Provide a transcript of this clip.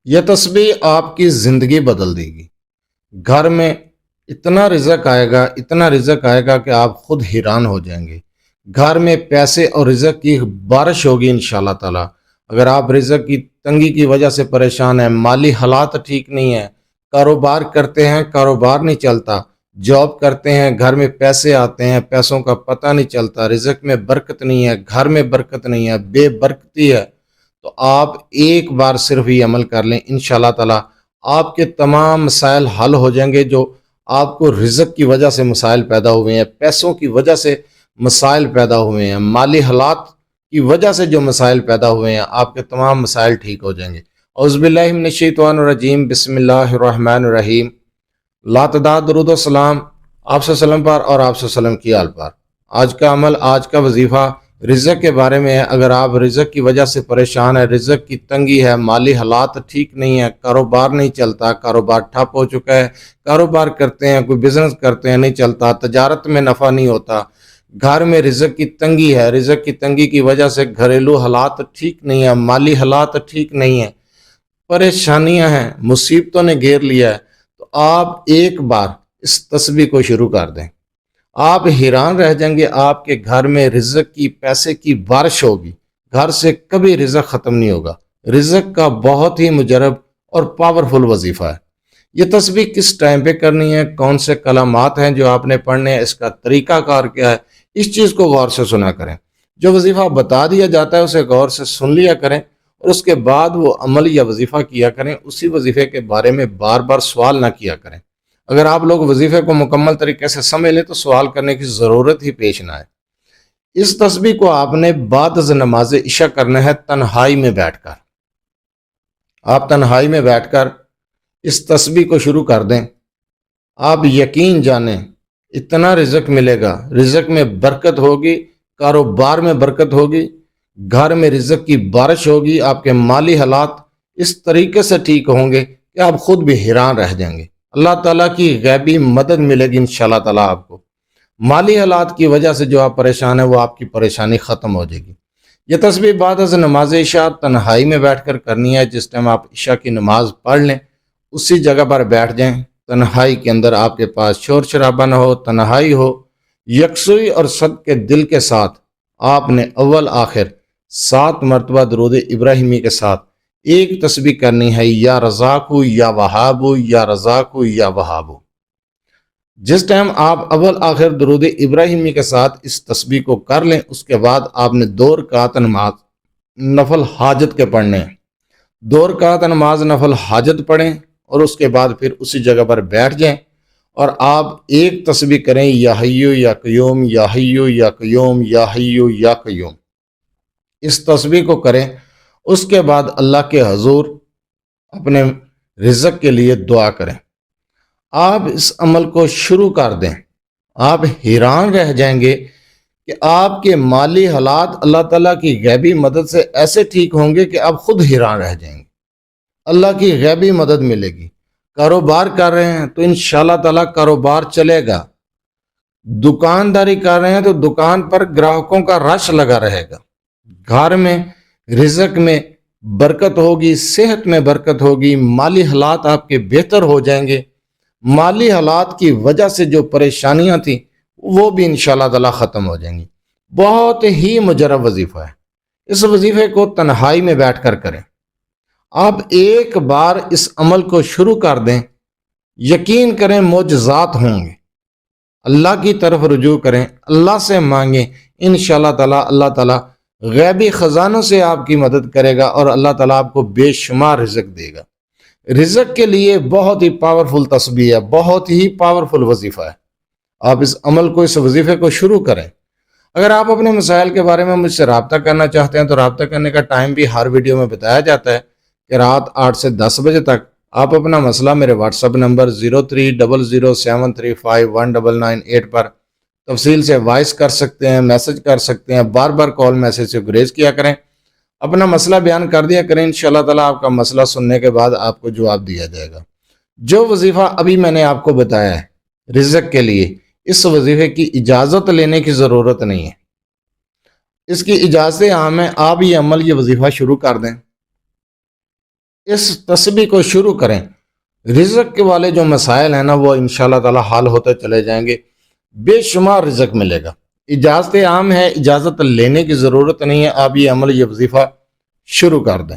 یہ تسبیح آپ کی زندگی بدل دے گی۔ گھر میں اتنا رزق آئے گا کہ آپ خود حیران ہو جائیں گے۔ گھر میں پیسے اور رزق کی بارش ہوگی انشاءاللہ تعالی۔ اگر آپ رزق کی تنگی کی وجہ سے پریشان ہیں، مالی حالات ٹھیک نہیں ہیں، کاروبار کرتے ہیں کاروبار نہیں چلتا، جاب کرتے ہیں گھر میں پیسے آتے ہیں پیسوں کا پتہ نہیں چلتا، رزق میں برکت نہیں ہے، گھر میں برکت نہیں ہے، بے برکتی ہے، تو آپ ایک بار صرف یہ عمل کر لیں، انشاءاللہ تعالی آپ کے تمام مسائل حل ہو جائیں گے۔ جو آپ کو رزق کی وجہ سے مسائل پیدا ہوئے ہیں، پیسوں کی وجہ سے مسائل پیدا ہوئے ہیں، مالی حالات کی وجہ سے جو مسائل پیدا ہوئے ہیں، آپ کے تمام مسائل ٹھیک ہو جائیں گے۔ اعوذ باللہ من الشیطان الرجیم، بسم اللہ الرحمن الرحیم۔ لاتعداد درود و سلام آپ صلی اللہ علیہ وسلم پر اور آپ صلی اللہ علیہ وسلم کی آل پر۔ آج کا عمل، آج کا وظیفہ رزق کے بارے میں ہے۔ اگر آپ رزق کی وجہ سے پریشان ہیں، رزق کی تنگی ہے، مالی حالات ٹھیک نہیں ہے، کاروبار نہیں چلتا، کاروبار ٹھپ ہو چکا ہے، کاروبار کرتے ہیں، کوئی بزنس کرتے ہیں نہیں چلتا، تجارت میں نفع نہیں ہوتا، گھر میں رزق کی تنگی ہے، رزق کی تنگی کی وجہ سے گھریلو حالات ٹھیک نہیں ہیں، مالی حالات ٹھیک نہیں ہیں، پریشانیاں ہیں، مصیبتوں نے گھیر لیا ہے، تو آپ ایک بار اس تسبیح کو شروع کر دیں۔ آپ حیران رہ جائیں گے، آپ کے گھر میں رزق کی، پیسے کی بارش ہوگی، گھر سے کبھی رزق ختم نہیں ہوگا۔ رزق کا بہت ہی مجرب اور پاورفل وظیفہ ہے۔ یہ تسبیح کس ٹائم پہ کرنی ہے، کون سے کلمات ہیں جو آپ نے پڑھنے ہیں، اس کا طریقہ کار کیا ہے، اس چیز کو غور سے سنا کریں۔ جو وظیفہ بتا دیا جاتا ہے اسے غور سے سن لیا کریں، اور اس کے بعد وہ عمل یا وظیفہ کیا کریں۔ اسی وظیفے کے بارے میں بار بار سوال نہ کیا کریں۔ اگر آپ لوگ وظیفے کو مکمل طریقے سے سمجھ لیں تو سوال کرنے کی ضرورت ہی پیش نہ آئے۔ اس تسبیح کو آپ نے بعد از نماز عشاء کرنا ہے، تنہائی میں بیٹھ کر۔ آپ تنہائی میں بیٹھ کر اس تسبیح کو شروع کر دیں۔ آپ یقین جانیں اتنا رزق ملے گا، رزق میں برکت ہوگی، کاروبار میں برکت ہوگی، گھر میں رزق کی بارش ہوگی، آپ کے مالی حالات اس طریقے سے ٹھیک ہوں گے کہ آپ خود بھی حیران رہ جائیں گے۔ اللہ تعالیٰ کی غیبی مدد ملے گی انشاءاللہ تعالیٰ آپ کو۔ مالی حالات کی وجہ سے جو آپ پریشان ہیں وہ آپ کی پریشانی ختم ہو جائے گی۔ یہ تسبیح بعد از نماز عشاء تنہائی میں بیٹھ کر کرنی ہے۔ جس ٹائم آپ عشاء کی نماز پڑھ لیں اسی جگہ پر بیٹھ جائیں، تنہائی کے اندر، آپ کے پاس شور شرابہ نہ ہو، تنہائی ہو، یکسوئی اور صدق کے دل کے ساتھ آپ نے اول آخر 7 مرتبہ درود ابراہیمی کے ساتھ ایک تسبیح کرنی ہے، یا رزاقو یا وہابو یا رزاقو یا وہابو۔ جس ٹائم آپ اول آخر درود ابراہیمی کے ساتھ اس تسبیح کو کر لیں، اس کے بعد آپ نے 2 رکعت نماز نفل حاجت کے پڑھنے ہیں۔ 2 رکعت نماز نفل حاجت پڑھیں اور اس کے بعد پھر اسی جگہ پر بیٹھ جائیں اور آپ ایک تسبیح کریں، یا حیو یا قیوم یا حیو یا قیوم یا حیو یا قیوم۔ اس تسبیح کو کریں، اس کے بعد اللہ کے حضور اپنے رزق کے لیے دعا کریں۔ آپ اس عمل کو شروع کر دیں، آپ حیران رہ جائیں گے کہ آپ کے مالی حالات اللہ تعالیٰ کی غیبی مدد سے ایسے ٹھیک ہوں گے کہ آپ خود حیران رہ جائیں گے۔ اللہ کی غیبی مدد ملے گی۔ کاروبار کر رہے ہیں تو انشاءاللہ تعالیٰ کاروبار چلے گا۔ دکانداری کر رہے ہیں تو دکان پر گراہکوں کا رش لگا رہے گا۔ گھر میں رزق میں برکت ہوگی، صحت میں برکت ہوگی، مالی حالات آپ کے بہتر ہو جائیں گے۔ مالی حالات کی وجہ سے جو پریشانیاں تھیں وہ بھی انشاءاللہ تعالیٰ ختم ہو جائیں گی۔ بہت ہی مجرب وظیفہ ہے۔ اس وظیفے کو تنہائی میں بیٹھ کر کریں۔ آپ ایک بار اس عمل کو شروع کر دیں، یقین کریں معجزات ہوں گے۔ اللہ کی طرف رجوع کریں، اللہ سے مانگیں، انشاءاللہ تعالیٰ اللہ تعالیٰ غیبی خزانوں سے آپ کی مدد کرے گا اور اللہ تعالیٰ آپ کو بے شمار رزق دے گا۔ رزق کے لیے بہت ہی پاورفل تسبیح ہے، بہت ہی پاورفل وظیفہ ہے۔ آپ اس عمل کو، اس وظیفے کو شروع کریں۔ اگر آپ اپنے مسائل کے بارے میں مجھ سے رابطہ کرنا چاہتے ہیں تو رابطہ کرنے کا ٹائم بھی ہر ویڈیو میں بتایا جاتا ہے کہ رات 8 سے 10 بجے تک آپ اپنا مسئلہ میرے واٹس ایپ نمبر 0300735199 پر تفصیل سے وائس کر سکتے ہیں، میسج کر سکتے ہیں، بار بار کال میسج سے گریز کیا کریں، اپنا مسئلہ بیان کر دیا کریں۔ انشاءاللہ تعالیٰ آپ کا مسئلہ سننے کے بعد آپ کو جواب دیا جائے گا۔ جو وظیفہ ابھی میں نے آپ کو بتایا ہے رزق کے لیے، اس وظیفے کی اجازت لینے کی ضرورت نہیں ہے۔ اس کی اجازت عام ہے، آپ یہ عمل، یہ وظیفہ شروع کر دیں۔ اس تسبیح کو شروع کریں، رزق کے والے جو مسائل ہیں نا وہ انشاءاللہ تعالی حل ہوتے چلے جائیں گے، بے شمار رزق ملے گا۔ اجازت عام ہے، اجازت لینے کی ضرورت نہیں ہے، آپ یہ عمل، یہ وظیفہ شروع کر دیں۔